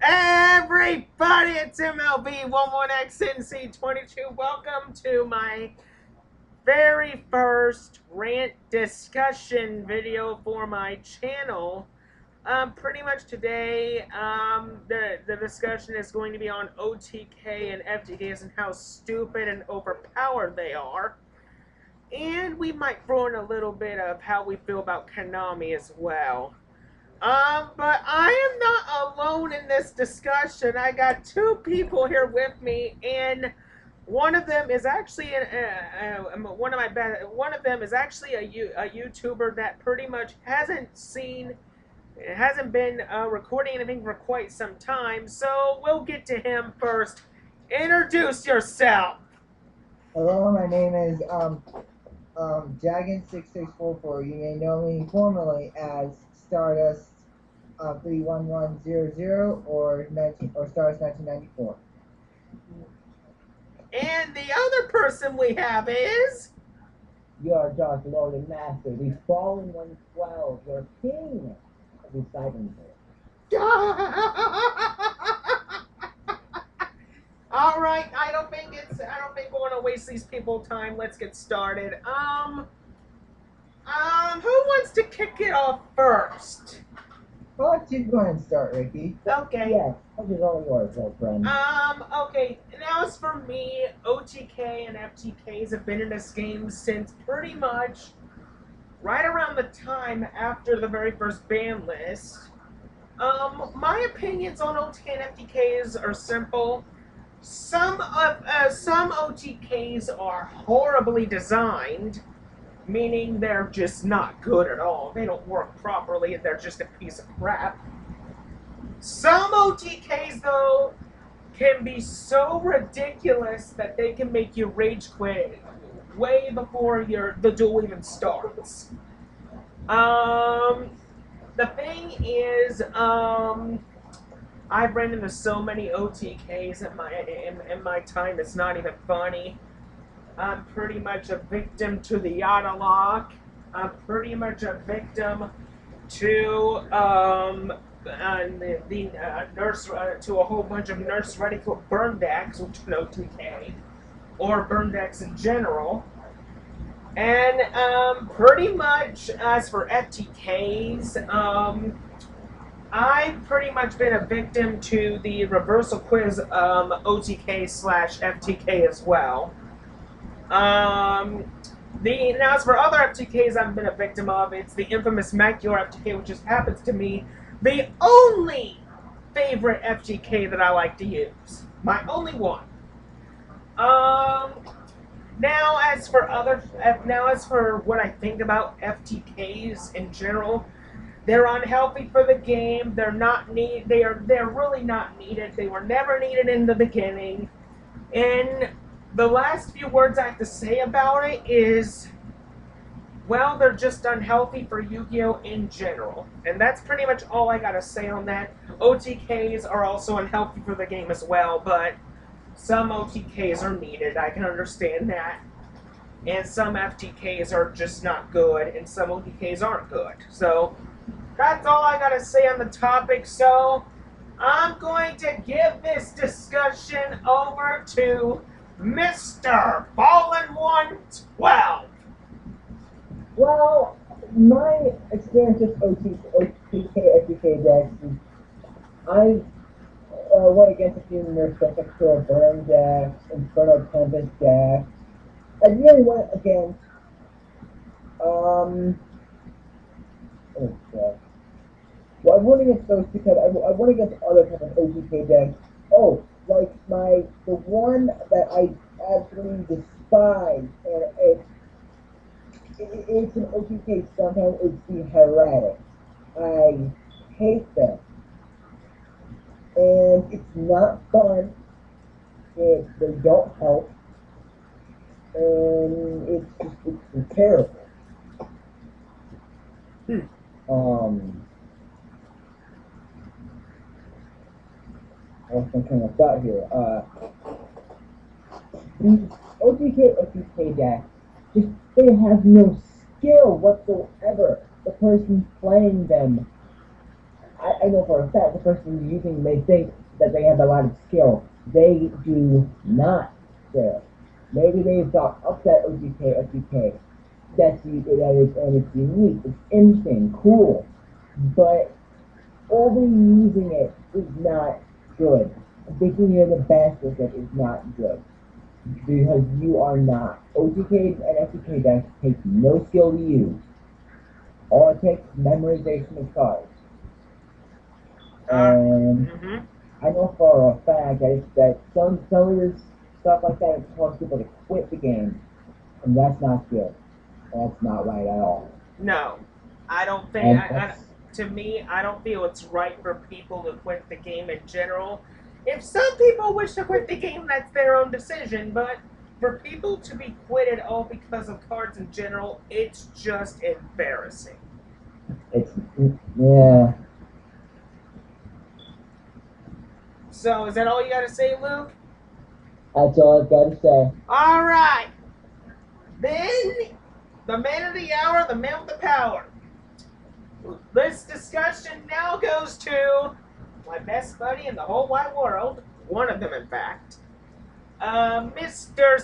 Everybody, it's MLB11XNC22. Welcome to my very first rant discussion video for my channel. Pretty much today, the discussion is going to be on OTK and FTKs and how stupid and overpowered they are. And we might throw in a little bit of how we feel about Konami as well. But I am not alone in this discussion. I got two people here with me, and one of them is actually one of them is actually a YouTuber that pretty much hasn't been recording anything for quite some time. So we'll get to him first. Introduce yourself. Hello, my name is Jagan6644. You may know me formerly as Stardust 31100 or Stardust 1994. And the other person we have is Your Dark Lord and Master, the Fallen 112, your king of the Silent All right, I don't think we're gonna waste these people's time. Let's get started. Who wants to kick it off first? Why don't you go ahead and start, Ricky? Okay. Yes, that is all yours, old friend. Okay. Now as for me, OTK and FTKs have been in this game since pretty much right around the time after the very first ban list. My opinions on OTK and FTKs are simple. Some OTKs are horribly designed, meaning they're just not good at all. They don't work properly and they're just a piece of crap. Some OTKs, though, can be so ridiculous that they can make you rage quit way before the duel even starts. The thing is, I've ran into so many OTKs in my time, it's not even funny. I'm pretty much a victim to the Yada lock. I'm pretty much a victim to to a whole bunch of nurse ready for burn decks, which is an OTK, or burn decks in general. And pretty much as for FTKs, I've pretty much been a victim to the reversal quiz OTK / FTK as well. Now as for other FTKs I've been a victim of, it's the infamous Macular FTK, which just happens to be the only favorite FTK that I like to use. My only one. Now as for what I think about FTKs in general, they're unhealthy for the game. They're really not needed. They were never needed in the beginning. And the last few words I have to say about it is, well, they're just unhealthy for Yu-Gi-Oh! In general. And that's pretty much all I gotta say on that. OTKs are also unhealthy for the game as well, but some OTKs are needed. I can understand that. And some FTKs are just not good, and some OTKs aren't good. So that's all I gotta say on the topic. So I'm going to give this discussion over to Mr. Fallen 112. Well, my experience with OTK, FTK decks is I went against a few Nurse Protector Burn decks, Inferno Tempest decks. I really went against, oh god. Well, I went against those because I went against other types of OTK decks. Oh, like the one that I absolutely despise, and it's an OTK, sometimes it's the Heretics. I hate them. And it's not fun. They don't help. And it's terrible. What's my train of thought here? These OTK FTK decks, they have no skill whatsoever. The person playing them I know for a fact the person using may think that they have a lot of skill. They do not, sir. Maybe they thought up that OTK, FTK. That is, and it's unique. It's interesting, cool, but overusing it is not good. Thinking you're the best with it is not good because you are not. OTK and FTK decks take no skill to use. All it takes is memorization of cards. And Mm-hmm. I know for a fact that some of this stuff like that has caused people to quit the game, and that's not good. That's not right at all. No, I don't think. And that's To me, I don't feel it's right for people to quit the game in general. If some people wish to quit the game, that's their own decision. But for people to be quitted all because of cards in general, it's just embarrassing. it's yeah. So, is that all you got to say, Luke? That's all I've got to say. All right. Then, the man of the hour, the man with the power. This discussion now goes to my best buddy in the whole wide world. One of them, in fact. Mr.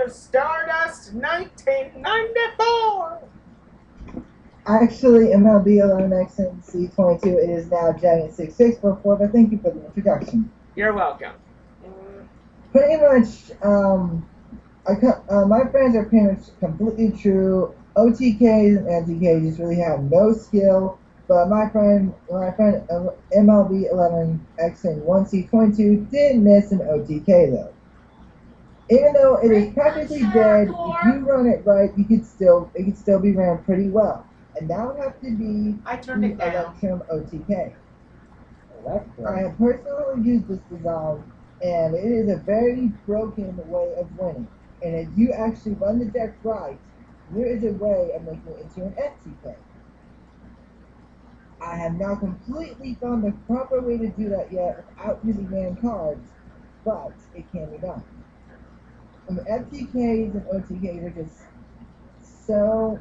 Stardust 1994. Actually, MLB 11X and C22, it is now Giant 6644, but thank you for the introduction. You're welcome. Pretty much, my friends are pretty much completely true. OTKs and NTKs just really have no skill, but my friend MLB 11X and 1C22 did miss an OTK though. Even though it is practically dead, if you run it right, it could still be ran pretty well. And that would have to be I turned it down. Electrum OTK. Electrum. I have personally used this design, and it is a very broken way of winning. And if you actually run the deck right, there is a way of making it into an FTK. I have not completely found the proper way to do that yet without using man cards, but it can be done. And FTKs and OTKs are just so,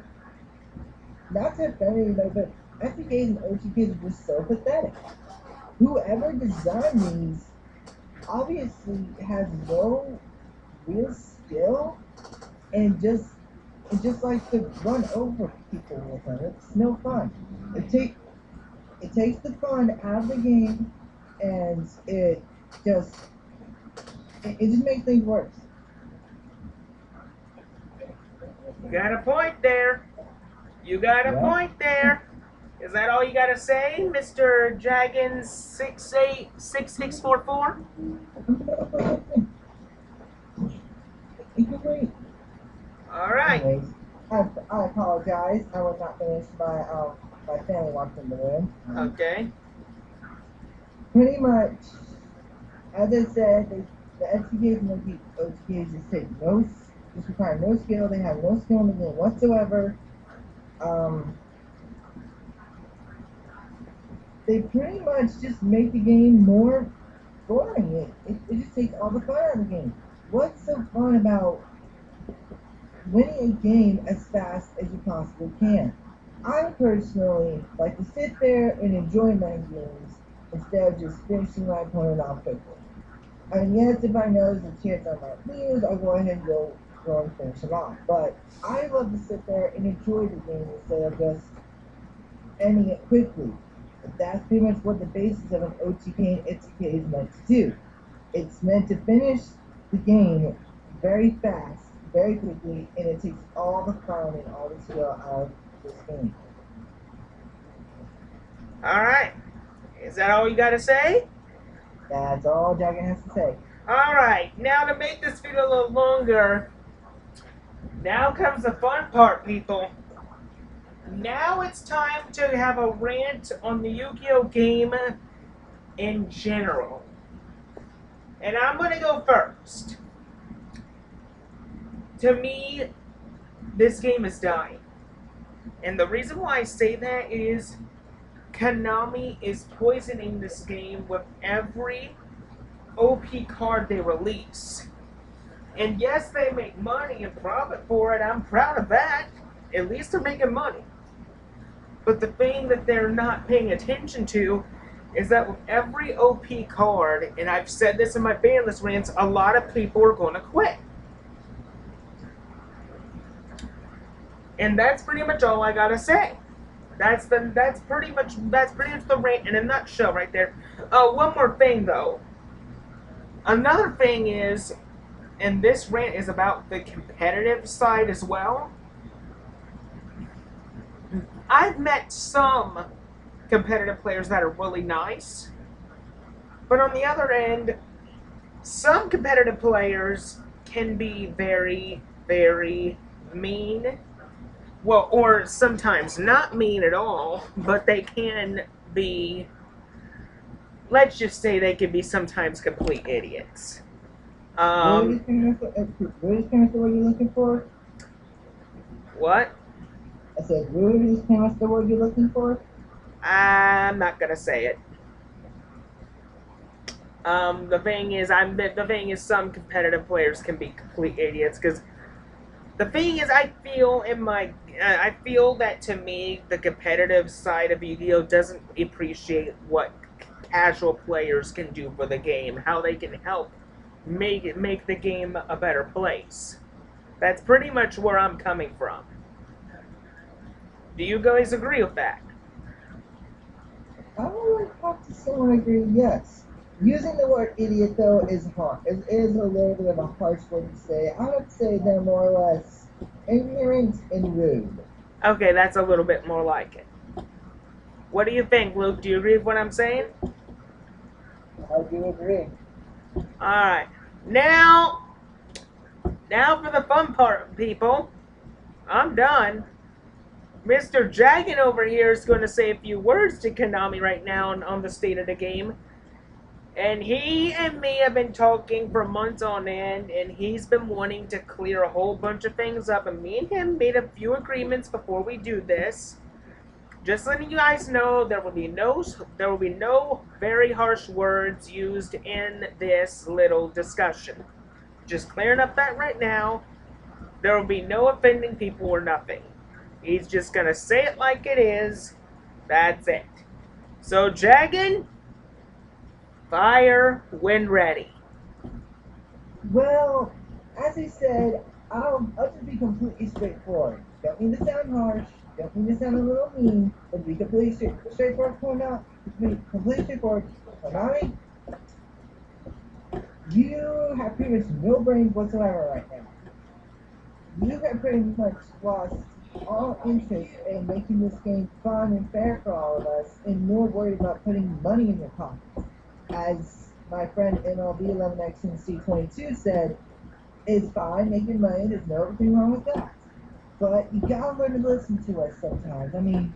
not to offend anybody, but FTKs and OTKs are just so pathetic. Whoever designed these obviously has no real skill and just likes to run over people with them. It's no fun. It takes the fun out of the game, and it just makes things worse. You got a point there. You got a Yeah. point there. Is that all you got to say, Mr. Jaggins 686644? It can wait. All right. Anyways, I apologize. I was not finished. My family walked in the room. Okay. Pretty much, as I said, the FTKs and the OTKs just require no skill. They have no skill in the game whatsoever. They pretty much just make the game more boring. It just takes all the fun out of the game. What's so fun about winning a game as fast as you possibly can? I personally like to sit there and enjoy my games instead of just finishing my opponent off quickly. I mean, yes, if I know there's a chance I might lose, I'll go ahead and go and finish him off. But I love to sit there and enjoy the game instead of just ending it quickly. That's pretty much what the basis of an OTK and FTK is meant to do. It's meant to finish the game very fast, very quickly, and it takes all the fun and all the skill out of this game. All right. Is that all you got to say? That's all Dragon has to say. All right. Now, to make this video a little longer, now comes the fun part, people. Now it's time to have a rant on the Yu-Gi-Oh game in general. And I'm going to go first. To me, this game is dying. And the reason why I say that is Konami is poisoning this game with every OP card they release. And yes, they make money and profit for it. I'm proud of that. At least they're making money. But the thing that they're not paying attention to is that with every OP card, and I've said this in my banlist rants, a lot of people are going to quit. And that's pretty much all I gotta say. That's pretty much the rant in a nutshell right there. One more thing though. Another thing is, and this rant is about the competitive side as well. I've met some competitive players that are really nice, but on the other end, some competitive players can be very, very mean. Well, or sometimes not mean at all, but they can be, let's just say they can be sometimes complete idiots. What is kind of the word you're looking for? What? I said, rude is kind of the word you're looking for? I'm not gonna say it. The thing is, some competitive players can be complete idiots because the thing is, I feel that to me, the competitive side of Yu-Gi-Oh doesn't appreciate what casual players can do for the game, how they can help make the game a better place. That's pretty much where I'm coming from. Do you guys agree with that? I would have to somewhat agree, yes. Using the word idiot, though, is hard. It is a little bit of a harsh word to say. I would say they're more or less ignorant and rude. Okay, that's a little bit more like it. What do you think, Luke? Do you agree with what I'm saying? I do agree. Alright. Now for the fun part, people. I'm done. Mr. Jagan over here is going to say a few words to Konami right now on the state of the game. And he and me have been talking for months on end, and he's been wanting to clear a whole bunch of things up. And me and him made a few agreements before we do this. Just letting you guys know, there will be no very harsh words used in this little discussion. Just clearing up that right now. There will be no offending people or nothing. He's just gonna say it like it is. That's it. So, Jagan, fire when ready. Well, as I said, I'll just be completely straightforward. Don't mean to sound harsh. Don't mean to sound a little mean. But to be completely straightforward, completely straightforward. Konami, you have pretty much no brains whatsoever right now. You have pretty much lost all interest in making this game fun and fair for all of us, and more worried about putting money in your pockets. As my friend MLB 11XNC22 said, it's fine making money, there's nothing wrong with that. But you gotta learn to listen to us sometimes. I mean,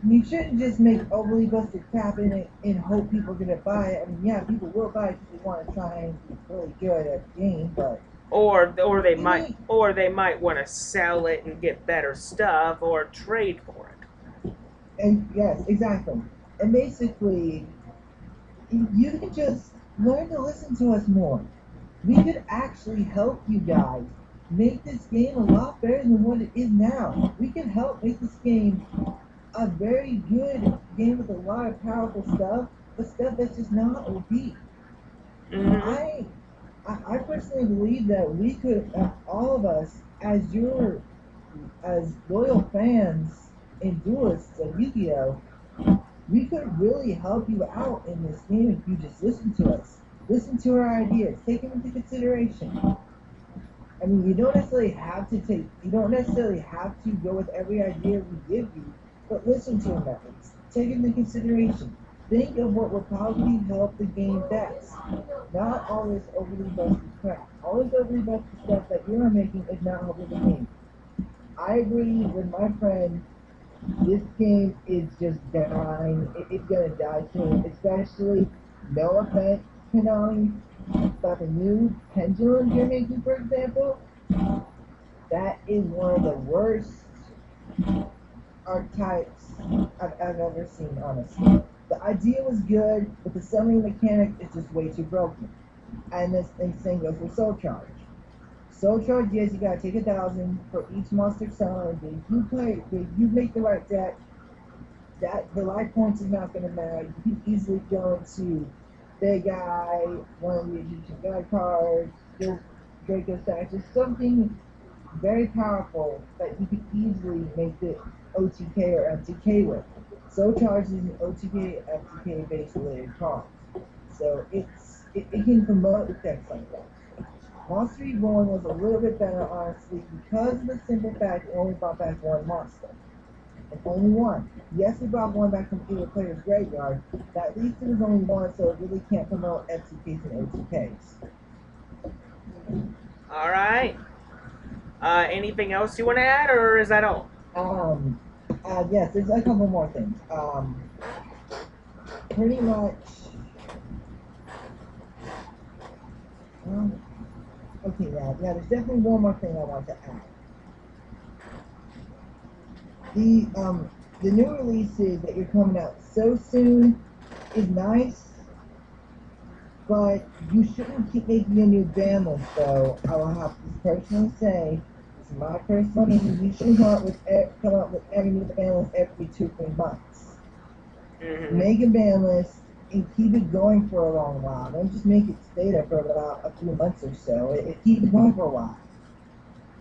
you shouldn't just make overly busted crap in it and hope people are gonna buy it. I mean, yeah, people will buy it because they want to try and be really good at the game, but Or they might want to sell it and get better stuff or trade for it. and yes, exactly. And basically, you can just learn to listen to us more. We could actually help you guys make this game a lot better than what it is now. We can help make this game a very good game with a lot of powerful stuff, but stuff that's just not OP. Mm-hmm. I personally believe that we could, all of us, as loyal fans and duelists of Yu-Gi-Oh, we could really help you out in this game if you just listen to us. Listen to our ideas. Take them into consideration. I mean, you don't necessarily have to go with every idea we give you, but listen to them at least. Take them into consideration. Think of what would probably help the game best. Not all this overly busted crap. All this overly busted stuff that you're making is not helping the game. I agree with my friend. This game is just dying. It's gonna die soon. Especially, no offense, Konami, but the new pendulum you're making, for example, that is one of the worst archetypes I've ever seen, honestly. The idea was good, but the summoning mechanic is just way too broken. And this thing goes for soul charge. Soul Charge, yes, you gotta take 1,000 for each monster challenge. If you play, if you make the right deck, that the life points is not gonna matter. You can easily go into Big Eye, one of the Egyptian God cards, you'll break those stacks. It's something very powerful that you can easily make the OTK or FTK with. Soul Charge is an OTK, FTK based related card. So it can promote effects like that. Monster Reborn was a little bit better, honestly, because of the simple fact it only brought back one monster. And only one. Yes, we brought one back from either player's graveyard, but at least it was only one, so it really can't promote FTKs and OTKs. All right. Anything else you want to add, or is that all? Yes, there's a couple more things. Pretty much, um, okay, yeah, there's definitely one more thing I want to add. The new releases that you're coming out so soon is nice, but you shouldn't keep making a new ban list. Though I will have to personally say, this is my personal opinion. You shouldn't come out with every new ban list every 2-3 months. Mm-hmm. Make a ban list and keep it going for a long while. Don't just make it stay there for about a few months or so. Keep it going for a while.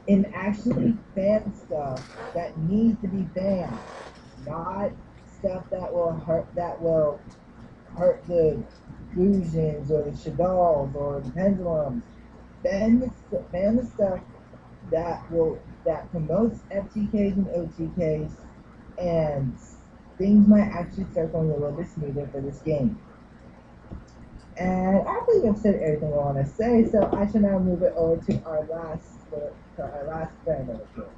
And actually ban stuff that needs to be banned, not stuff that will hurt the illusions or the Shaddolls or the pendulums. Ban the stuff that promotes FTKs and OTKs, and things might actually start going a little bit smoother for this game. And I believe I've said everything I want to say, so I shall now move it over to our last friend over here.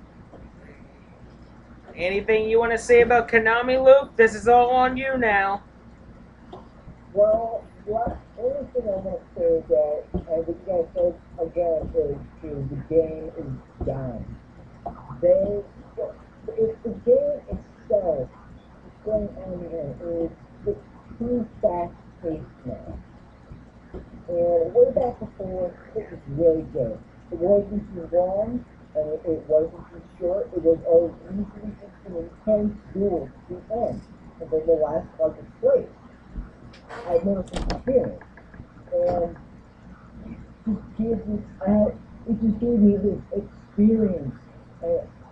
Anything you want to say about Konami, Luke? This is all on you now. Well, what only thing I want to say is that, and what you guys said again is the game is dying. They, if the game itself, going on here, it's too fast paced now. And way back before, it was really good. It wasn't too long, and it wasn't too short. It was always usually just an intense duel to the end, and then the last part was great. I've never seen experience, and it just gave me this experience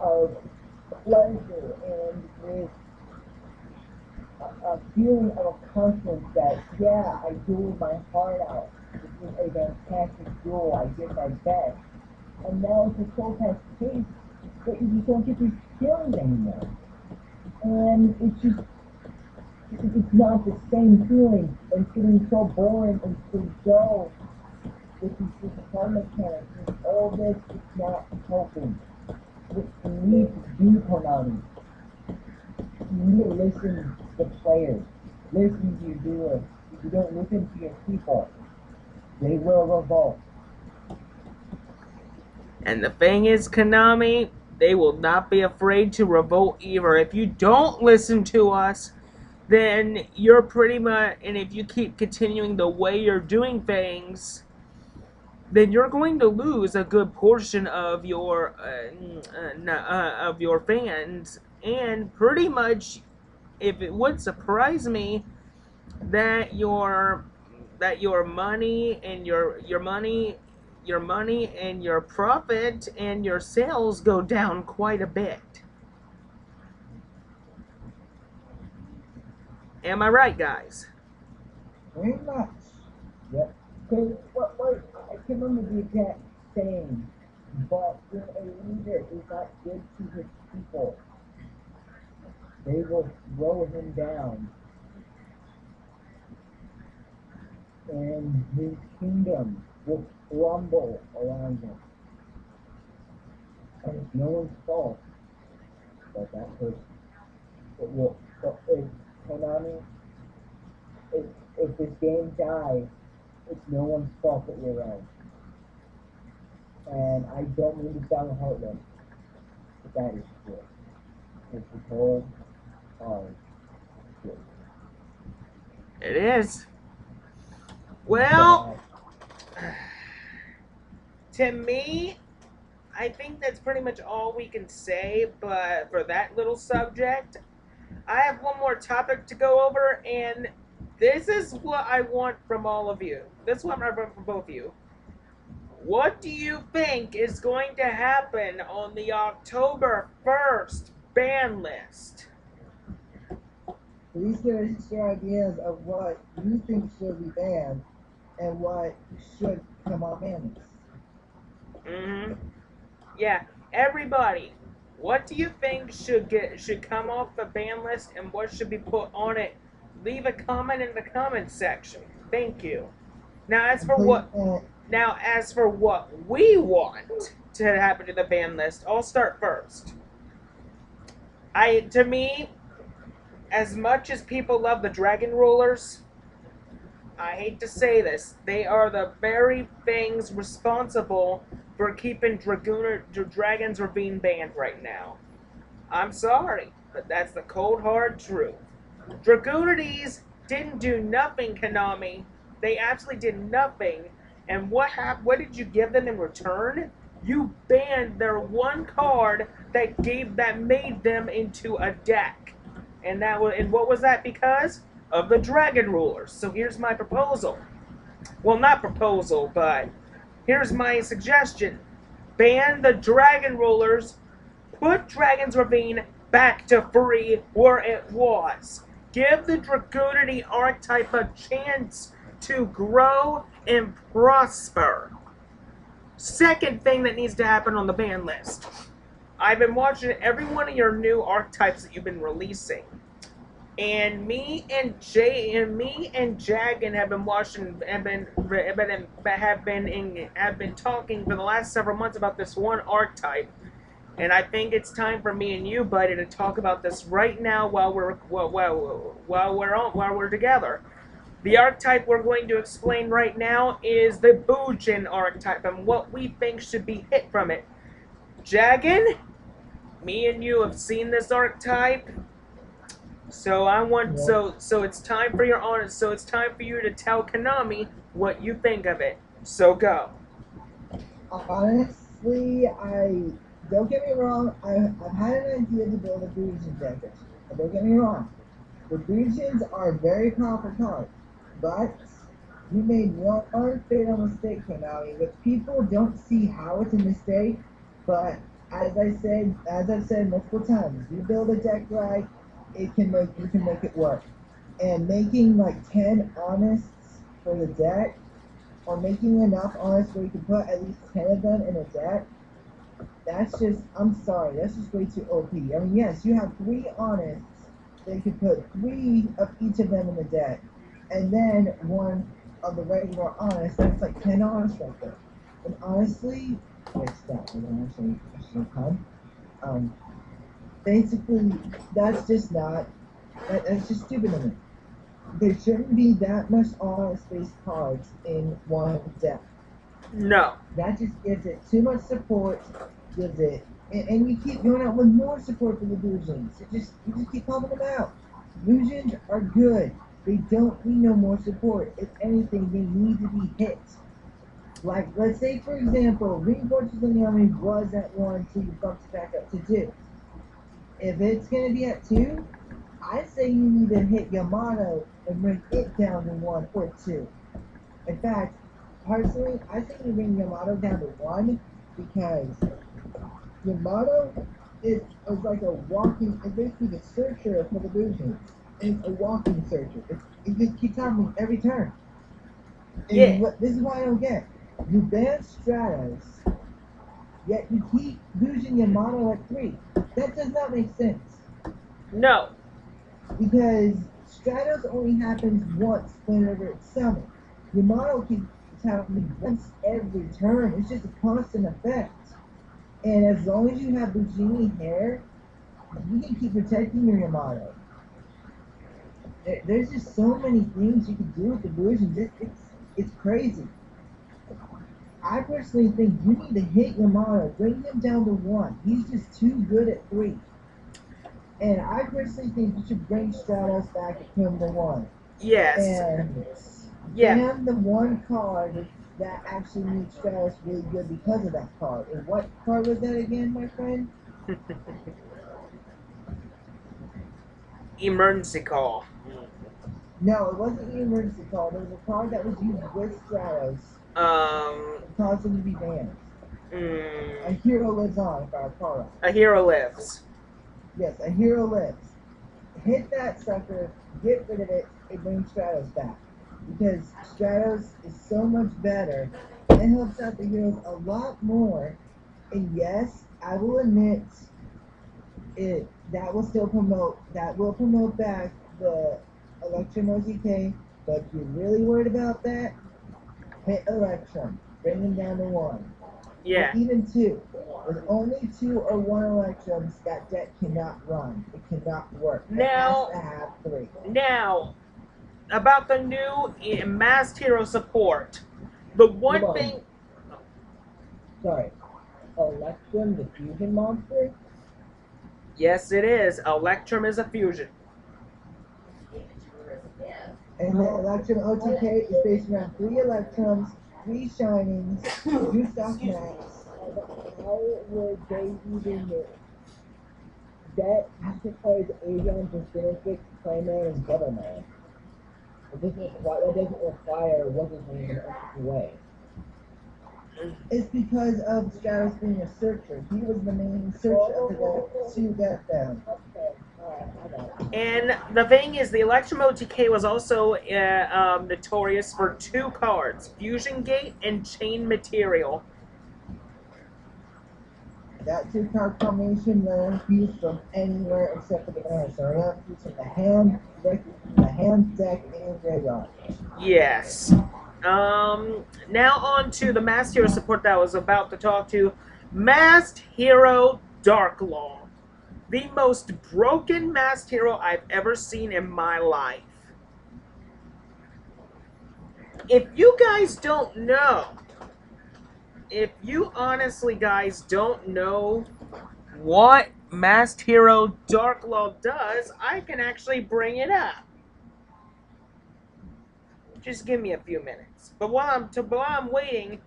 of pleasure and this a feeling of accomplishment that, yeah, I dueled my heart out. This was a fantastic duel. I did my best. And now it's a so fast pace that you just don't get these feelings anymore. And it's not the same feeling. And it's getting so boring and so dull with these hard mechanics and all this is not helping. What you need to do, Konami, you need to listen to the players. Listen to your dealers. If you don't listen to your people, they will revolt. And the thing is, Konami, they will not be afraid to revolt either. If you don't listen to us, then you're pretty much, and if you keep continuing the way you're doing things, then you're going to lose a good portion of your fans. And pretty much, if it would surprise me that your money and your money and your profit and your sales go down quite a bit. Am I right, guys? Very much. Yep. Because I can remember the exact saying, but when a leader is not good to his people, they will throw him down, and his kingdom will crumble around him. And it's no one's fault but that person. It will. If Konami, if if this game dies, it's no one's fault that you're around. And I don't mean to sound heartless, but that is true. It's the cold, hard truth. It is. Well, Bad. to me, I think that's pretty much all we can say. But for that little subject, I have one more topic to go over, and this is what I want from all of you. This is what I want from both of you. What do you think is going to happen on the October 1st ban list? Please give us your ideas of what you think should be banned and what should come off ban list. Mm-hmm. Yeah, everybody. What do you think should come off the ban list and what should be put on it? Leave a comment in the comment section. Thank you. Now as And for please, what we want to happen to the ban list, I'll start first. To me, as much as people love the dragon rulers, I hate to say this, they are the very things responsible for keeping Dragon's Ravine banned right now. I'm sorry, but that's the cold hard truth. Dragoonides didn't do nothing, Konami. They absolutely did nothing. And what did you give them in return? You banned their one card that made them into a deck. And what was that because? Of the Dragon Rulers. So here's my proposal. Well, not proposal, but here's my suggestion. Ban the Dragon Rulers, put Dragon's Ravine back to free where it was. Give the Dragoonity archetype a chance to grow and prosper. Second thing that needs to happen on the ban list. I've been watching every one of your new archetypes that you've been releasing. And me and Jagan have been watching have been talking for the last several months about this one archetype. And I think it's time for me and you, buddy, to talk about this right now while we're together. The archetype we're going to explain right now is the Bujin archetype and what we think should be hit from it. Jagan, me and you have seen this archetype, so I want so it's time for your honor. So it's time for you to tell Konami what you think of it. So go. Honestly, I don't get me wrong. I've had an idea to build a Bujin deck. Don't get me wrong. The Bujins are very powerful cards, but you made one fatal mistake, Konami, which people don't see how it's a mistake. But as I've said multiple times, you build a deck right, you can make it work. And making like 10 honests for the deck, or making enough honests where you can put at least 10 of them in a deck, I'm sorry, that's just way too OP. I mean, yes, you have 3 honests, they could put 3 of each of them in the deck, and then 1 of the regular honest, that's like 10 honests right there. And honestly, wait, stop, actually come. Basically, that's just stupid to me. There shouldn't be that much honest-based cards in one deck. No. That just gives it too much support, and you keep going out with more support for the Bujins. You just keep pumping them out. Bujins are good. They don't need no more support. If anything, they need to be hit. Like, let's say, for example, Reinforcements in the Army was at 1 until you bumped it back up to 2. If it's going to be at 2, I say you need to hit Yamato and bring it down to 1 or 2. In fact, personally, I think you bring Yamato down to 1 because Yamato is like it's basically the searcher for the Bujins. It's a walking searcher. It just keeps happening every turn. And this is why I don't get. You ban Stratos, yet you keep losing Yamato at 3. That does not make sense. No. Because Stratos only happens once whenever it's summoned. Yamato keeps happening once every turn. It's just a constant effect. And as long as you have Bujini hair, you can keep protecting your Yamato. There's just so many things you can do with the Bujins. It's crazy. I personally think you need to hit Yamato, bring him down to 1. He's just too good at 3. And I personally think you should bring Stratos back at him to 1. Yes. And ban the one card that actually made Stratos really good because of that card. And what card was that again, my friend? Emergency call. No, it wasn't the emergency call. There was a card that was used with Stratos Um, and caused him to be banished. A mm, hero lives on, if I recall right. a hero lives. Yes, a hero lives. Hit that sucker, get rid of it, and bring Stratos back. Because Stratos is so much better. It helps out the heroes a lot more. And yes, I will admit that will promote back the Electrum OTK, but if you're really worried about that, hit Electrum. Bring him down to 1. Yeah. Or even 2. With only 2 or 1 Electrums, that deck cannot run. It cannot work. It Now, has to have 3. now, about the new masked hero support. The Hold one on. thing. Sorry. Electrum, the fusion monster? Yes, it is. Electrum is a fusion. And the Electrum OTK is based around 3 Electrums, 3 Shinings, 2 Stock Max. How would they even that requires Aeon just Benefix, Playman, and Devilman? That doesn't require what's name in an extra way. It's because of Stratos being a searcher. He was the main searcher of the deck to get them. Okay, alright, I got it. And the thing is, the Electrum OTK was also notorious for 2 cards: Fusion Gate and Chain Material. That 2-card combination learns fuse from anywhere except for the hand. So learn fuse from the hand, deck, and graveyard. Yes. Now on to the Masked Hero support that I was about to talk to. Masked Hero Darklaw. The most broken Masked Hero I've ever seen in my life. If you guys don't know, if you honestly guys don't know what Masked Hero Darklaw does, I can actually bring it up. Just give me a few minutes. But while I'm waiting,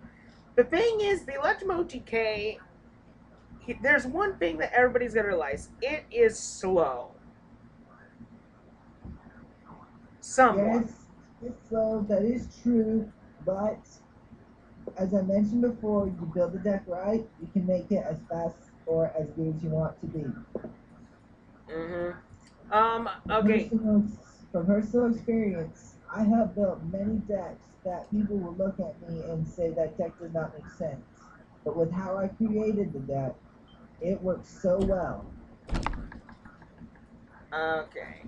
the thing is, the Electrum OTK, there's one thing that everybody's gonna realize: it is slow. Somewhat. Yes, it's slow. That is true. But as I mentioned before, you build the deck right, you can make it as fast or as good as you want it to be. Okay. From personal experience, I have built many decks that people will look at me and say that deck does not make sense. But with how I created the deck, it works so well. Okay.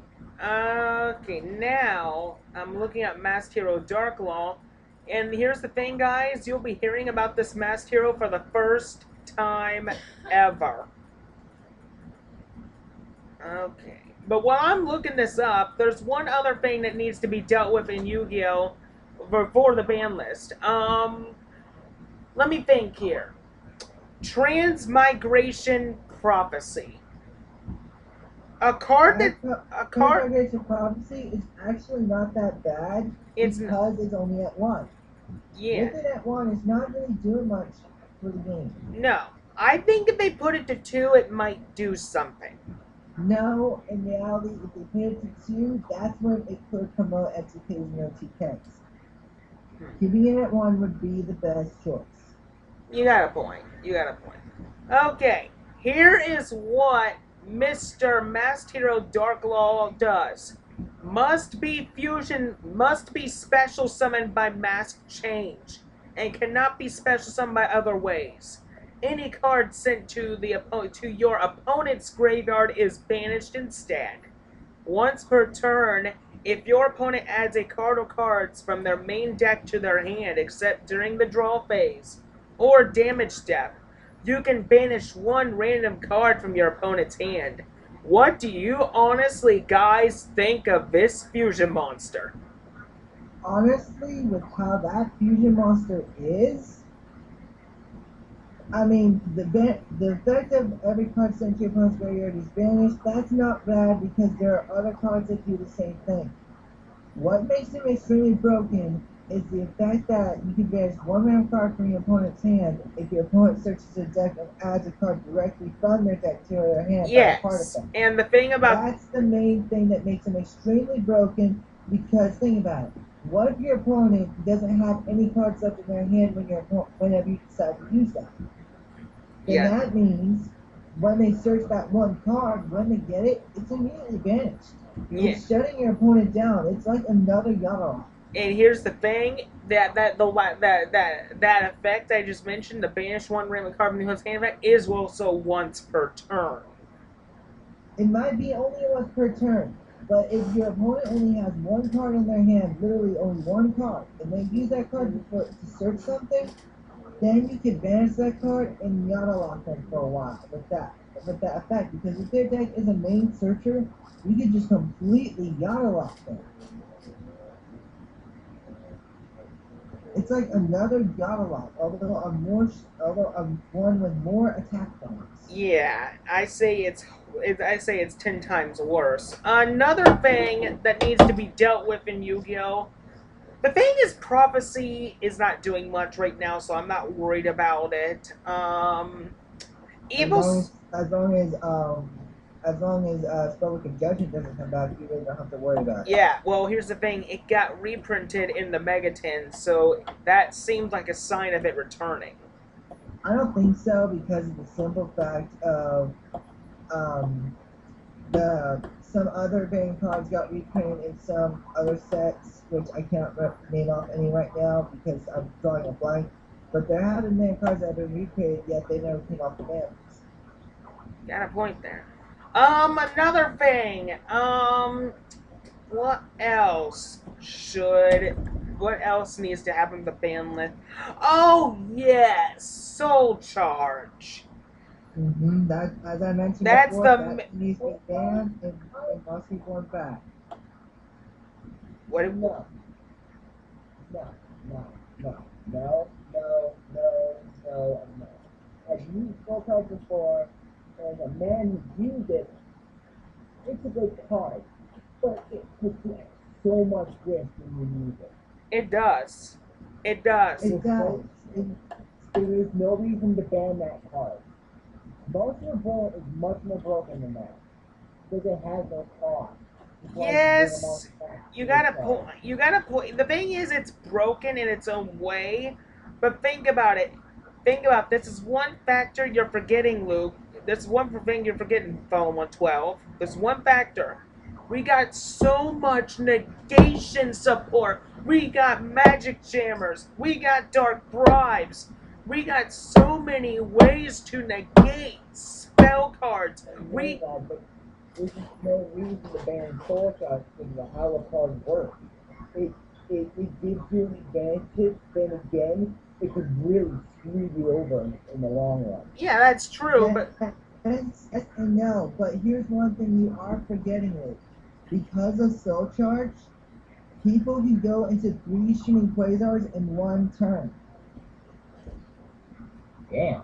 Okay, now I'm looking at Masked Hero Darklaw, and here's the thing, guys. You'll be hearing about this Masked Hero for the first time ever. Okay. But while I'm looking this up, there's one other thing that needs to be dealt with in Yu-Gi-Oh! For the ban list. Let me think here. Transmigration Prophecy. A card that Transmigration Prophecy is actually not that bad because it's only at 1. Yeah. With it at 1, it's not really doing much for the game. No. I think if they put it to 2, it might do something. No, in reality, if they put it to 2, that's when it could promote XPKs and OTKs. Keeping it at 1 would be the best choice. You got a point. Okay. Here is what Mr. Masked Hero Darklaw does. Must be special summoned by Mask Change, and cannot be special summoned by other ways. Any card sent to your opponent's graveyard is banished instead. Once per turn, if your opponent adds a card or cards from their main deck to their hand, except during the draw phase or damage step, you can banish 1 random card from your opponent's hand. What do you honestly guys think of this fusion monster? Honestly, with how that fusion monster is, I mean, the effect of every card sent to your opponent's graveyard is banished. That's not bad because there are other cards that do the same thing. What makes him extremely broken is the fact that you can banish one random card from your opponent's hand if your opponent searches their deck and adds a card directly from their deck to their hand by a card Yes, effect. and the thing about That's the main thing that makes them extremely broken because think about it. What if your opponent doesn't have any cards left in their hand whenever you decide to use that? Then yeah, that means when they search that one card, when they get it, it's immediately banished. yeah. It's shutting your opponent down. It's like another Yugioh. And here's the thing that effect I just mentioned, the banish one random card from the host hand effect, is also once per turn. It might be only once per turn, but if your opponent only has one card in their hand, literally only one card, and they use that card to search something, then you can banish that card and Yada lock them for a while with that effect. Because if their deck is a main searcher, you can just completely Yada lock them. It's like another Yada lock, although one with more attack points. Yeah, I say it's 10 times worse. Another thing that needs to be dealt with in Yu-Gi-Oh! The thing is, prophecy is not doing much right now, so I'm not worried about it. As Evil, long as long as Spellbook of Judgment doesn't come back, you really don't have to worry about it. yeah. Well, here's the thing: it got reprinted in the Megaton, so that seems like a sign of it returning. I don't think so because of the simple fact of um, the some other band cards got reprinted in some other sets, which I can't name off any right now because I'm drawing a blank. But there have been band cards that have been reprinted, yet they never came off the ban list. Got a point there. Another thing. What else should? What else needs to happen with the ban list? Oh yes, Soul Charge. That, as I mentioned That's before, the that needs to be banned and must be born back. what? No, no, no, no, no, no, no, no, and no. I've used full cards before, and a man who used it, it's a good card, but it puts so much risk when you use it. It does. It does. It does. There is no reason to ban that card. Monster Ball is much more broken than that because it has no cost. Yes, you gotta point. You gotta point. The thing is, it's broken in its own way, but think about it. Think about this is one factor you're forgetting, Luke. This one thing you're forgetting, Phone 112. There's one factor. We got so much negation support. We got magic jammers. We got dark bribes. We got so many ways to negate spell cards. We There's no reason to ban soul shots because of how the card works. It, it gives you an advantage, then again, it could really screw you over in the long run. Yeah, that's true, but Yes and no, but here's one thing you are forgetting is because of Soul Charge, people can go into 3 shooting quasars in one turn. Damn.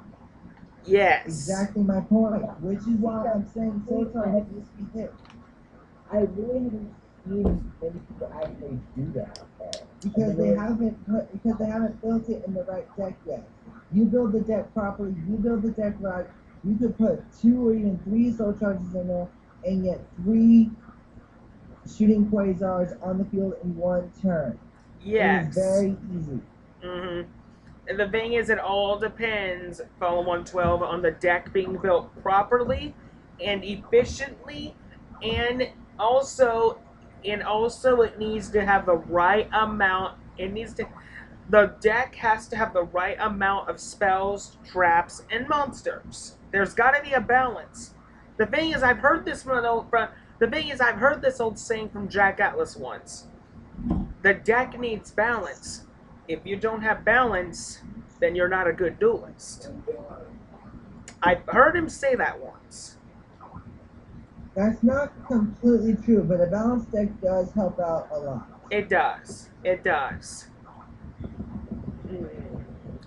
yes. Exactly my point, which is why I'm saying Soul Charge needs to be hit. I really haven't seen many people actually do that. Because they haven't built it in the right deck yet. You build the deck properly, you build the deck right, you could put 2 or even 3 Soul Charges in there and get 3 shooting quasars on the field in one turn. Yes. It is very easy. Mm-hmm. And the thing is, it all depends, Follow 112, on the deck being built properly and efficiently, and also, it needs to have the right amount. The deck has to have the right amount of spells, traps, and monsters. There's got to be a balance. The thing is, I've heard this old saying from Jack Atlas once. The deck needs balance. If you don't have balance, then you're not a good duelist. I've heard him say that once. That's not completely true, but a balanced deck does help out a lot. It does. It does.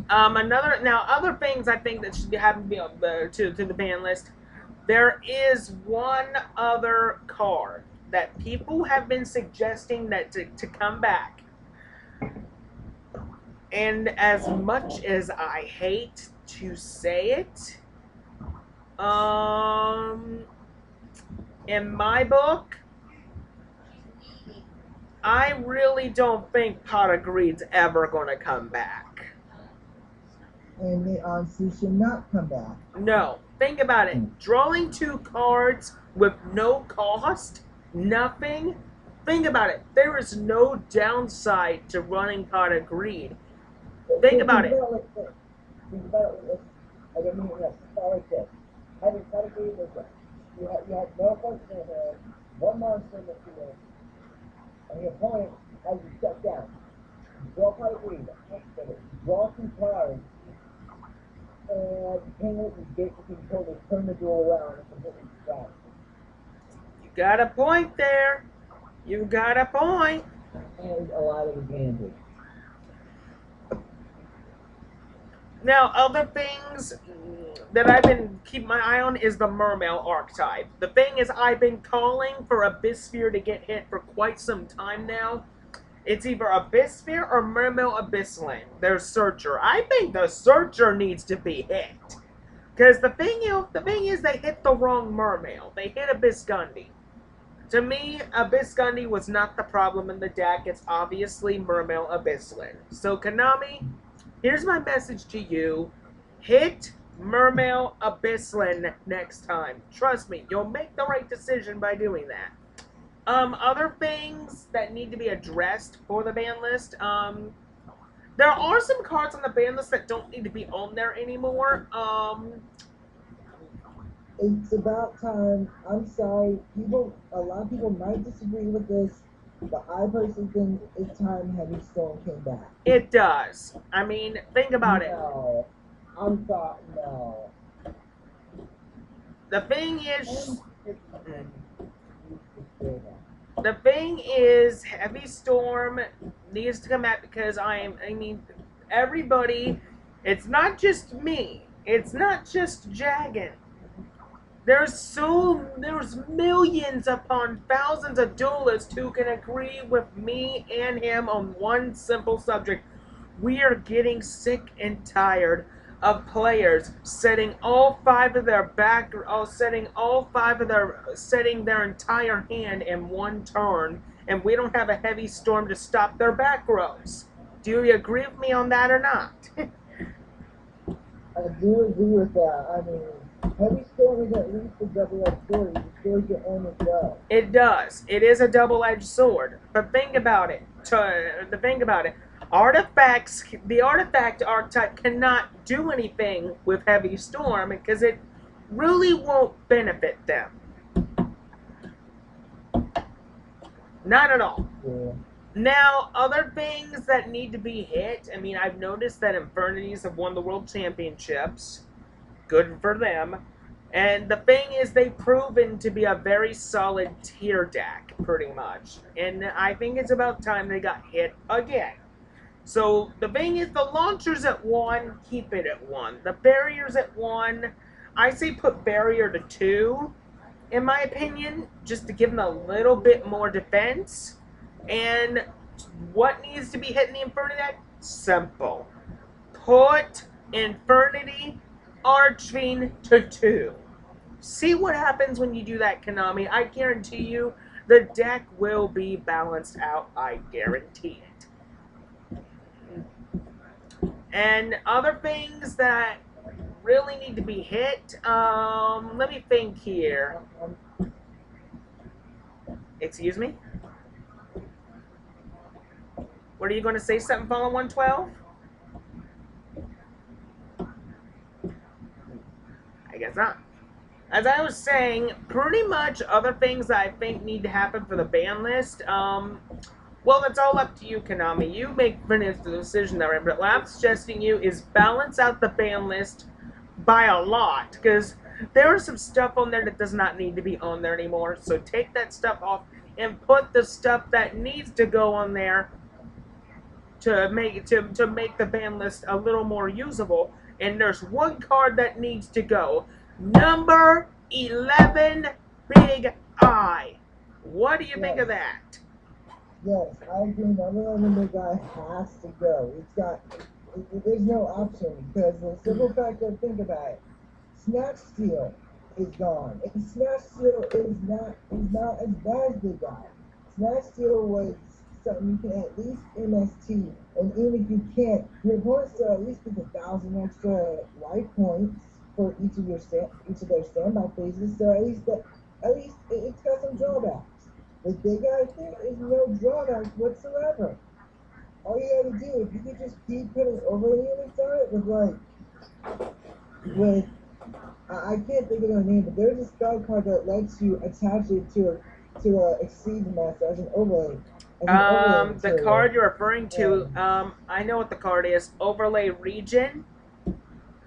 Other things I think that should be having to the ban list. There is one other card that people have been suggesting that to come back. And as much as I hate to say it, in my book, I really don't think Pot of Greed's ever going to come back. And they honestly should not come back. No. Think about it. Drawing 2 cards with no cost, nothing. Think about it. There is no downside to running Pot of Greed. Think about it. Think about it. I don't mean it like this. Having Pot of Greed was that. You had no cards in your hand, one monster in the field, and the opponent has you shut down. You draw Pot of Greed, draw 2 cards, and hang it and basically totally turn the duel around and completely distract. You got a point there. You got a point. And a lot of advantage. Now, other things that I've been keeping my eye on is the Mermail archetype. The thing is, I've been calling for Abyssphere to get hit for quite some time now. It's either Abyssphere or Mermail Abyssland. Their Searcher. I think the Searcher needs to be hit. Because the thing is, they hit the wrong Mermail. They hit Abyssgundy. To me, Abyssgundy was not the problem in the deck. It's obviously Mermail Abyssland. So, Konami, here's my message to you. Hit Mermail Abyssland next time. Trust me, you'll make the right decision by doing that. Other things that need to be addressed for the ban list. There are some cards on the ban list that don't need to be on there anymore. It's about time. I'm sorry. A lot of people might disagree with this, but I personally think it's time Heavy Storm came back. It does. I mean, think about it. No. I'm sorry, no. The thing is, Heavy Storm needs to come out because everybody, it's not just me, it's not just Jagan. There's millions upon thousands of duelists who can agree with me and him on one simple subject. We are getting sick and tired of players setting setting their entire hand in one turn, and we don't have a Heavy Storm to stop their back rows. Do you agree with me on that or not? I do agree with that. I mean, Heavy Storm is at least a double-edged sword. It destroys your own as well. It does. It is a double-edged sword. But think about it. The artifact archetype cannot do anything with Heavy Storm because it really won't benefit them. Not at all. Yeah. Now, other things that need to be hit. I mean, I've noticed that Infernities have won the World Championships. Good for them. And the thing is, they've proven to be a very solid tier deck, pretty much. And I think it's about time they got hit again. So, the thing is, the launcher's at 1, keep it at 1. The barrier's at 1. I say put barrier to 2, in my opinion, just to give them a little bit more defense. And what needs to be hit in the Infernity deck? Simple. Put Infernity Archfiend to 2. See what happens when you do that, Konami. I guarantee you the deck will be balanced out. I guarantee it. And other things that really need to be hit, let me think here. Excuse me? What are you going to say? Something, Fallen 112? I guess not. As I was saying, pretty much other things that I think need to happen for the ban list, well, it's all up to you, Konami. You make the decision there, but what I'm suggesting you is balance out the ban list by a lot, because there is some stuff on there that does not need to be on there anymore, so take that stuff off and put the stuff that needs to go on there to make the ban list a little more usable. And there's one card that needs to go. Number 11, Big Eye. What do you think of that? Yes, I agree. Number 11 guy has to go. There's no option because the simple fact that think about it, Snatch Steal is gone, and Snatch Steal is not as bad as Big Guy. Snatch Steal was something you can at least MST, and even if you can't, your opponent still at least gets 1,000 extra life points for each of their standby phases. So at least it's got some drawbacks. The Big Guy thing is no drawbacks whatsoever. All you gotta do, if you could just keep putting overlay units on it with I can't think of their name, but there's a spell card that lets you attach it to a Exceed Master as an overlay The material. card you're referring to, And I know what the card is. Overlay region.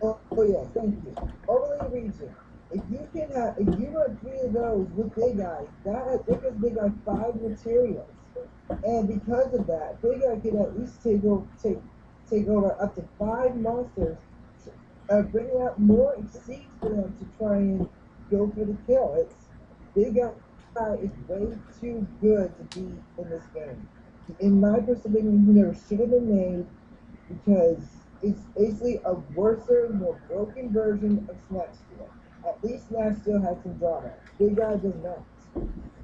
oh yes, thank you. Overlay region. If you run 3 of those with Big Eye, that gives Big Eye 5 materials. And because of that, Big Eye can at least take over up to 5 monsters, bringing out more exceeds for them to try and go for the kill. Big Guy is way too good to be in this game. In my personal opinion, he never should have been made because it's basically a worser, more broken version of Snatch Steal. At least Snatch Steal has some drawbacks. Big Guy does not.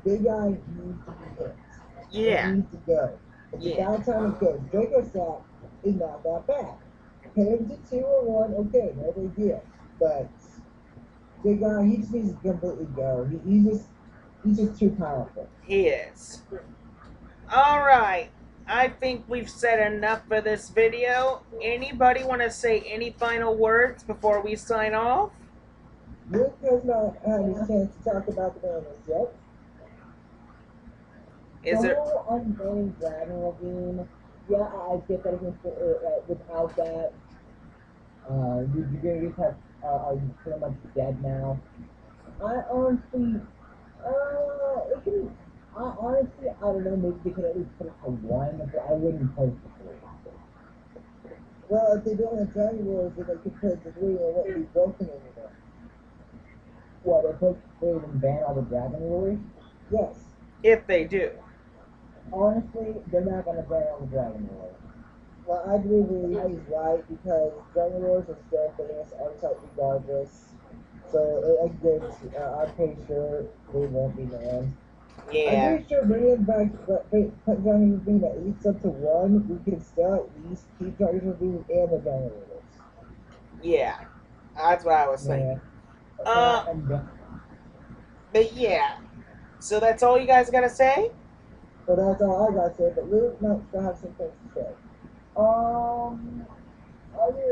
Big Guy needs to be hit. It Yeah, needs to go. It's yeah. about time it goes. Draco Sack is not that bad. Pay him to 2 or 1, okay, no big deal. But Big Guy, he just needs to completely go. He's just too powerful. He is. All right. I think we've said enough for this video. Anybody want to say any final words before we sign off? Luke has not had his chance to talk about the banners yet. The Is there? whole unbanning Dragon Ravine, yeah, I get that without that, your units are pretty much dead now. I honestly, it can, I don't know, maybe they could at least put it to 1, but I wouldn't post it 3. Well, if they don't have Dragon Wars, then they could put it to 3 and it won't be broken anymore. What, they even ban all the Dragon Rulers? Yes. If they do. Honestly, they're not gonna ban all the Dragon Rulers. Well, I believe he's right because Dragon Wars are still famous archetype regardless. So I'm pretty sure they won't be banned. I'm Yeah. pretty sure bringing back Dragon Ravine at least up to 1, we can still at least keep Dragon Ravine and the Dragon Raiders. Yeah. That's what I was Yeah. thinking. Uh, but yeah. So that's all you guys gotta say? So that's all I gotta say, but Luke might still have some things to say. Other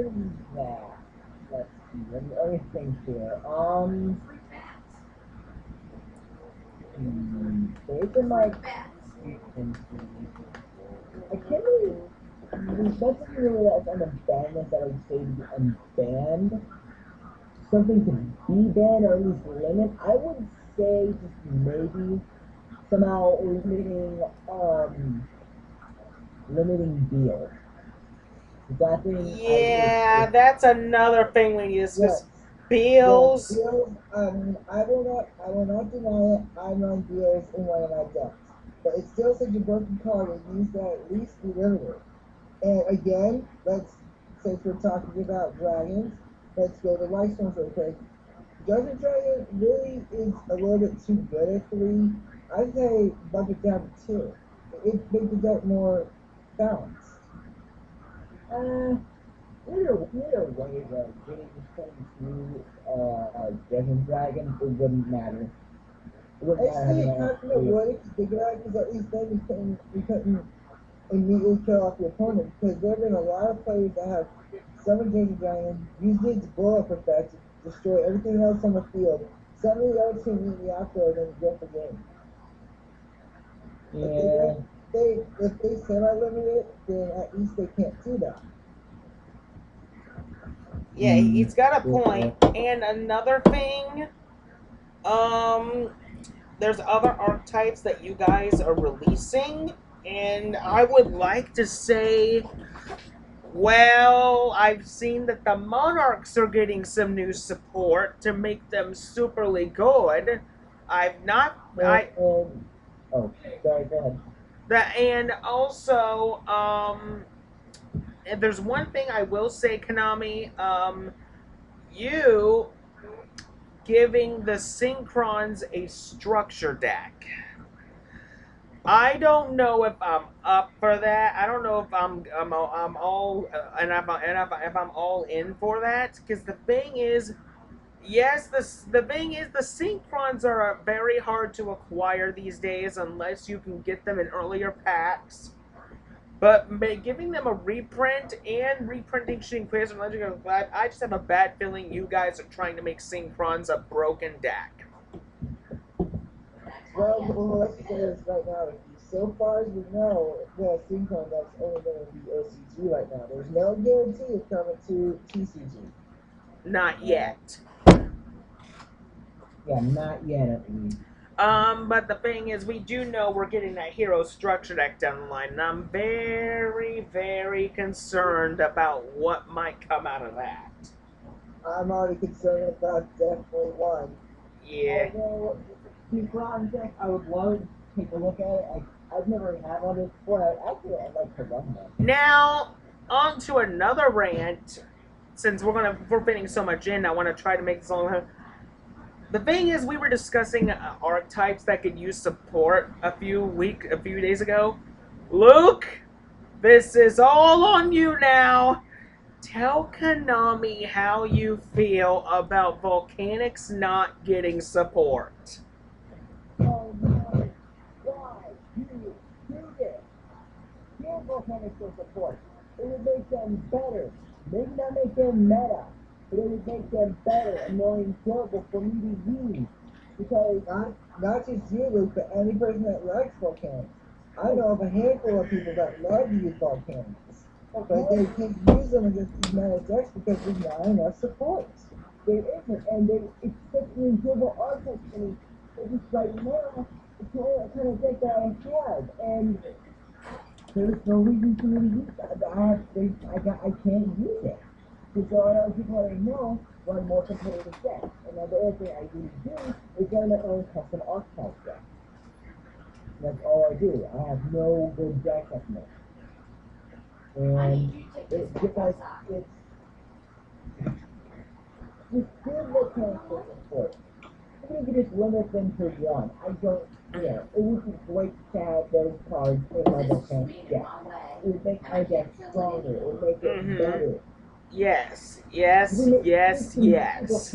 than that, let's see. Let me think here. Based on my experiences, I can't really. There's nothing really else on the ban list that I would say to be unbanned. Something to be banned or at least limit. I would say just maybe somehow limiting deals. That thing Yeah, that's another thing we need to discuss. Yes. Yes, Bills. deals. I will not deny it. I run deals in one of my decks, but it's still such a broken card. It needs to at least be limited. And again, since we're talking about dragons, let's go to Life Storms real quick. Judgment Dragon really is a little bit too good at 3. I'd say bump it down to 2. It makes the deck more balanced. uh, either way though, getting 22 Desert Dragons, it wouldn't matter. It wouldn't matter Actually, having it that kind of would if you think about it, because at least then you couldn't immediately kill off your opponent. Because there have been a lot of players that have summoned Desert Dragon, used its blow up effect to destroy everything else on the field. Suddenly, the other team immediately after, and then get the game. If they Yeah. don't, if they semi-limit it, then at least they can't do that. Yeah, he's got a Yeah. point. And another thing, um, there's other archetypes that you guys are releasing, and I would like to say, well, I've seen that the Monarchs are getting some new support to make them superly good. I've not. Oh, sorry, go ahead. And also, and there's one thing I will say, Konami. You giving the Synchrons a structure deck. I don't know if I'm up for that. I don't know if I'm all if I'm all in for that. Because the thing is, yes, the thing is the Synchrons are very hard to acquire these days unless you can get them in earlier packs. But giving them a reprint and reprinting Shinquist and Legend of Glad, I just have a bad feeling you guys are trying to make Synchrons a broken deck. Well, let's say this right now. So far as we know, the Synchron that's only going to be OCG right now. There's no guarantee of coming to TCG. Not yet. Yeah, not yet at least. But the thing is, we do know we're getting that hero structure deck down the line, and I'm very, very concerned about what might come out of that. I'm already concerned about definitely one. Yeah. Although, Synchron deck, I would love to take a look at it. I've never had one before. I'd like to run one. Now, on to another rant. Since we're fitting so much in, I want to try to make this all. The thing is, we were discussing archetypes that could use support a few days ago. Luke, this is all on you now. Tell Konami how you feel about Volcanics not getting support. Oh no, why do you do this? Give Volcanics some support. It would make them better. Maybe not make them meta, but it would make them better and more enjoyable for me to use. Because Not just you, Luke, but any person that likes volcanics. I know of a handful of people that love to use volcanics, but they can't use them against these meta decks because there's not enough support. there isn't, and it's such an enjoyable archetype to me. It's just right now, it's the only kind of deck that I have, and there's no reason for me to use that. I can't use it. Because all other people already know run more competitive decks. And now the other thing I usually do is run my own custom archetype deck. That's all I do. I have no good deck at the moment. And it's because it's good mechanical support. Even if you just limit them to one, I don't care. It would be great to have those cards in my mechanic deck. It would make my deck stronger. It would make it better. Yes, yes, yes, yes.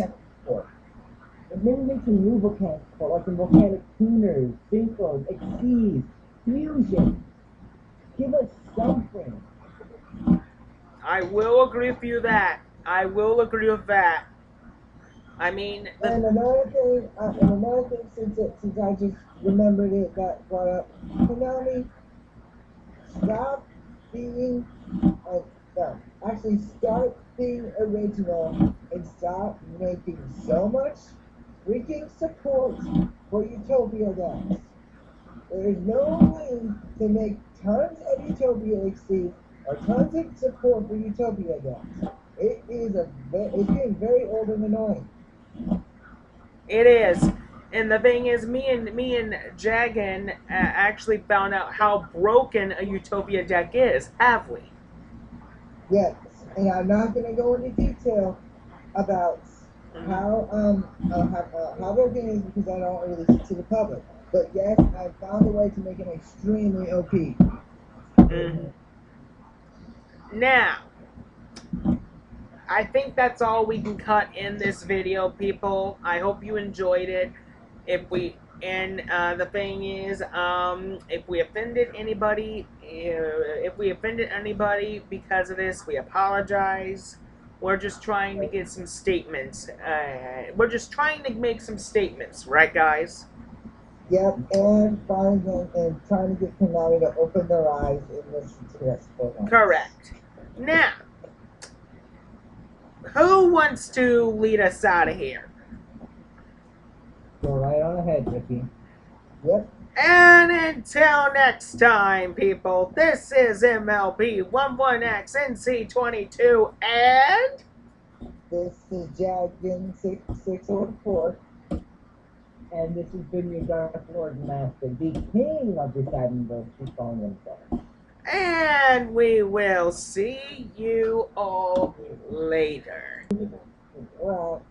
And maybe make some new volcanic support, like the volcanic tuners, synchros, exceeds, fusion. Give us something. I will agree with you that. I will agree with that. I mean, And another thing, since I just remembered it, got brought up, Konami, stop being, no, actually start being original and stop making so much freaking support for Utopia decks. There is no way to make tons of Utopia Exceed or tons of support for Utopia decks. It's getting very old and annoying. it is. And the thing is, me and Jagan actually found out how broken a Utopia deck is, have we? Yes, and I'm not going to go into detail about how broken it is because I don't release it to the public. But yes, I found a way to make it extremely OP. Mm-hmm. Now, I think that's all we can cut in this video, people. I hope you enjoyed it. The thing is, if we offended anybody, because of this, we apologize. We're just trying to get some statements. We're just trying to make some statements, right, guys? Yep, and trying to get Konami to open their eyes and listen to us for once. Correct. Now, who wants to lead us out of here? Go right on ahead, Ricky. Yep. And until next time, people, this is MLB11X NC22, and This is Jaggin 6604. And this has been your Dark Lord Master, the king of the Cyberverse, who's calling himself. And we will see you all later. Well,